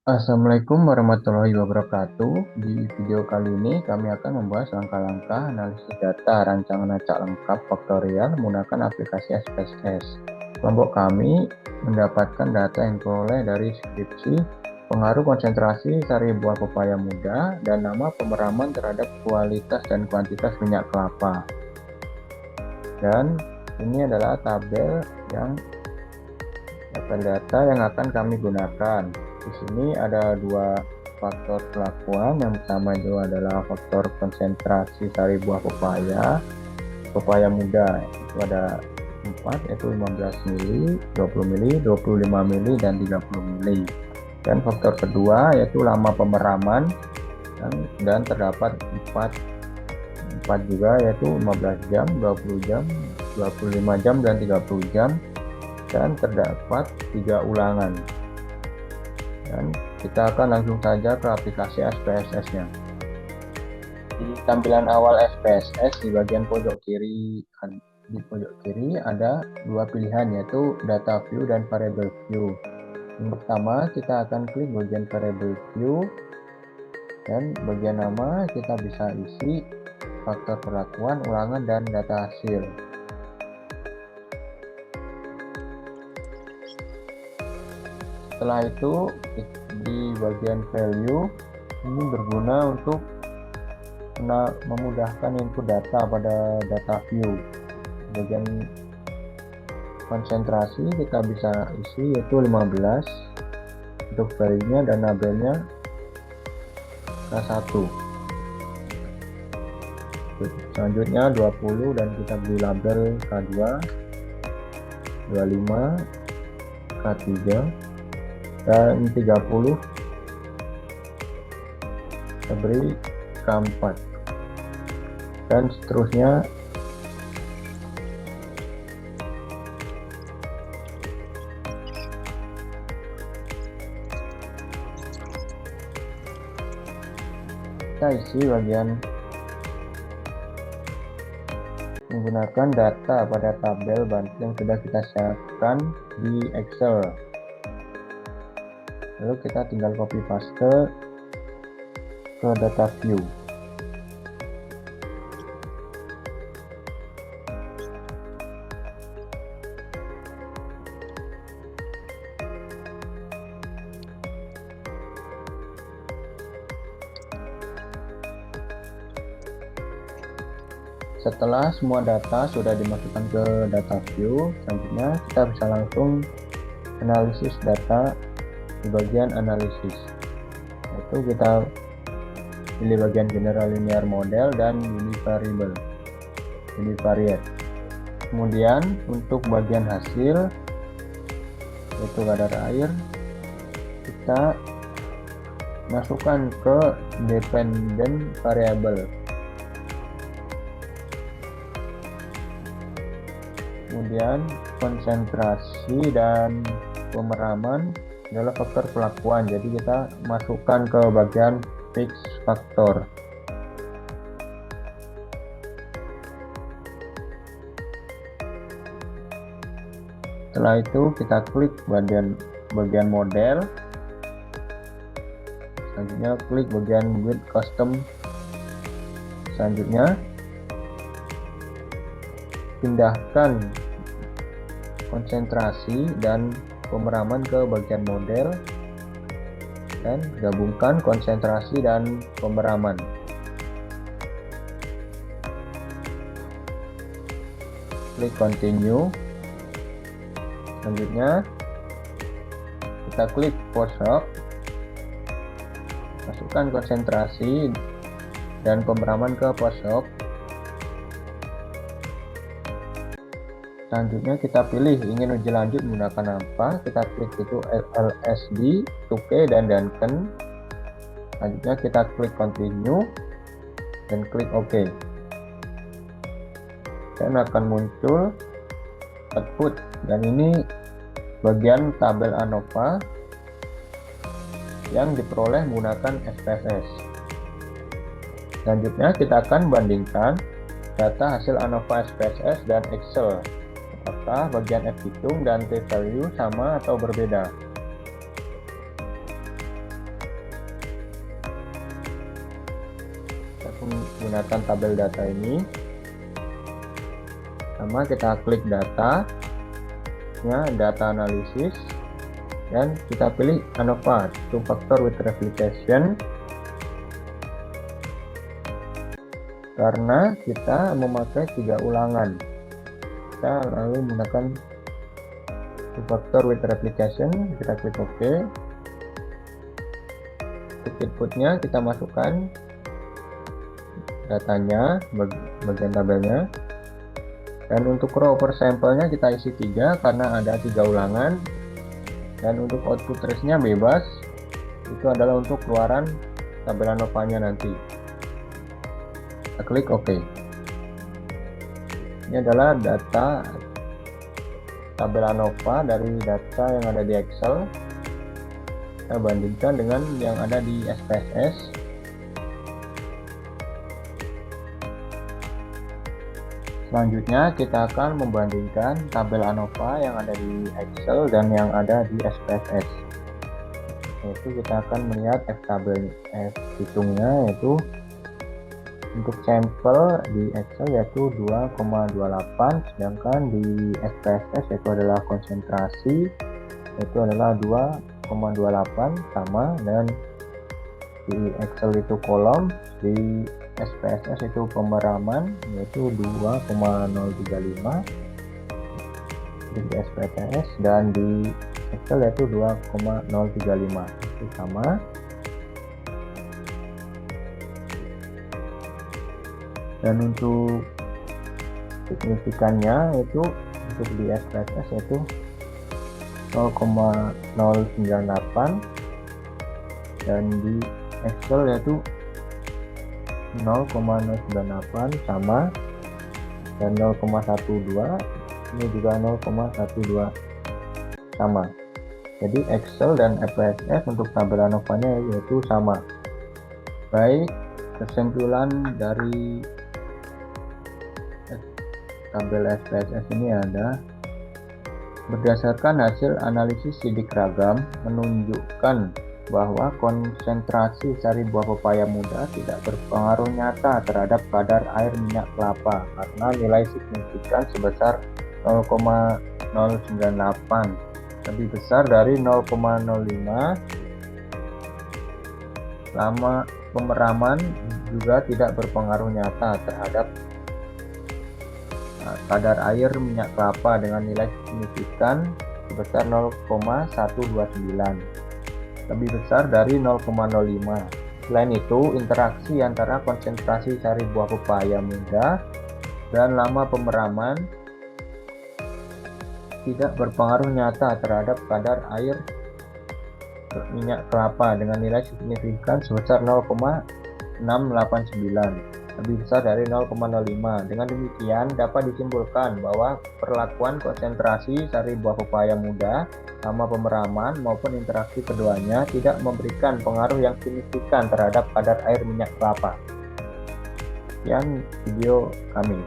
Assalamualaikum warahmatullahi wabarakatuh. Di video kali ini kami akan membahas langkah-langkah analisis data rancangan acak lengkap faktorial menggunakan aplikasi SPSS. Kelompok kami mendapatkan data yang diperoleh dari skripsi, pengaruh konsentrasi sari buah pepaya muda, dan nama pemeraman terhadap kualitas dan kuantitas minyak kelapa. Dan ini adalah tabel data yang akan kami gunakan. Di sini ada dua faktor perlakuan. Yang pertama itu adalah faktor konsentrasi sari buah pepaya muda. Itu ada 4, yaitu 15 mili, 20 mili, 25 mili, dan 30 mili. Dan faktor kedua yaitu lama pemeraman, dan terdapat 4 juga, yaitu 15 jam, 20 jam, 25 jam, dan 30 jam. Dan terdapat 3 ulangan. Dan kita akan langsung saja ke aplikasi SPSS-nya. Di tampilan awal SPSS di bagian pojok kiri ada dua pilihan, yaitu data view dan variable view. Yang pertama, kita akan klik bagian variable view, dan bagian nama kita bisa isi faktor perlakuan, ulangan, dan data hasil. Setelah itu, di bagian value ini berguna untuk memudahkan input data pada data view. Bagian konsentrasi kita bisa isi, yaitu 15 untuk value-nya, dan labelnya K1. Selanjutnya 20, dan kita beri label K2, 25, K3, dan 30 kita beri K4, dan seterusnya. Kita isi bagian menggunakan data pada tabel yang sudah kita siapkan di Excel. Lalu kita tinggal copy paste ke data view. Setelah semua data sudah dimasukkan ke data view, selanjutnya kita bisa langsung analisis data di bagian analisis. Yaitu kita pilih bagian general linear model dan univariate. Kemudian untuk bagian hasil, yaitu kadar air, kita masukkan ke dependent variable. Kemudian konsentrasi dan pemeraman adalah faktor perlakuan, jadi kita masukkan ke bagian fix faktor. Setelah itu kita klik bagian model, selanjutnya klik bagian with custom. Selanjutnya pindahkan konsentrasi dan pemeraman ke bagian model, dan gabungkan konsentrasi dan pemeraman. Klik continue. Selanjutnya kita klik Photoshop, masukkan konsentrasi dan pemeraman ke Photoshop. Selanjutnya kita pilih ingin uji lanjut menggunakan apa, kita klik itu LSD, 2K, dan Duncan. Selanjutnya kita klik continue dan klik OK, dan akan muncul output, dan ini bagian tabel ANOVA yang diperoleh menggunakan SPSS. Selanjutnya kita akan bandingkan data hasil ANOVA SPSS dan Excel. Apakah bagian F hitung dan T value sama atau berbeda? menggunakan tabel data ini. Sama kita klik data, data analisis, dan kita pilih ANOVA, two factor with replication, karena kita memakai 3 ulangan. Kita lalu menggunakan two factor with replication, kita klik OK. Untuk inputnya kita masukkan datanya, bagian tabelnya. Dan untuk row per sampelnya kita isi 3 karena ada 3 ulangan. Dan untuk output trace-nya bebas, itu adalah untuk keluaran tabel ANOVA-nya nanti. Kita klik OK. Ini adalah data tabel ANOVA dari data yang ada di Excel. Kita bandingkan dengan yang ada di SPSS. Selanjutnya kita akan membandingkan tabel ANOVA yang ada di Excel dan yang ada di SPSS. Yaitu kita akan melihat hitungnya, yaitu untuk sampel di Excel yaitu 2,28, sedangkan di SPSS yaitu adalah konsentrasi yaitu adalah 2,28 sama, dan di Excel itu kolom, di SPSS itu pemeraman yaitu 2,035 di SPSS, dan di Excel yaitu 2,035, itu sama. Dan untuk signifikannya itu untuk di SPSS yaitu 0,098, dan di Excel yaitu 0,098 sama, dan 0,12 ini juga 0,12 sama. Jadi Excel dan SPSS untuk tabel ANOVA-nya yaitu sama. Baik, kesimpulan dari tabel SPSS ini ada: berdasarkan hasil analisis sidik ragam menunjukkan bahwa konsentrasi sari buah pepaya muda tidak berpengaruh nyata terhadap kadar air minyak kelapa karena nilai signifikan sebesar 0,098 lebih besar dari 0,05. Lama pemeraman juga tidak berpengaruh nyata terhadap kadar air minyak kelapa dengan nilai signifikan sebesar 0,129 lebih besar dari 0,05. Selain itu, interaksi antara konsentrasi sari buah pepaya muda dan lama pemeraman tidak berpengaruh nyata terhadap kadar air minyak kelapa dengan nilai signifikan sebesar 0,689 lebih besar dari 0,05. Dengan demikian dapat disimpulkan bahwa perlakuan konsentrasi sari buah pepaya muda, lama pemeraman maupun interaksi keduanya tidak memberikan pengaruh yang signifikan terhadap kadar air minyak kelapa. Sekian video kami.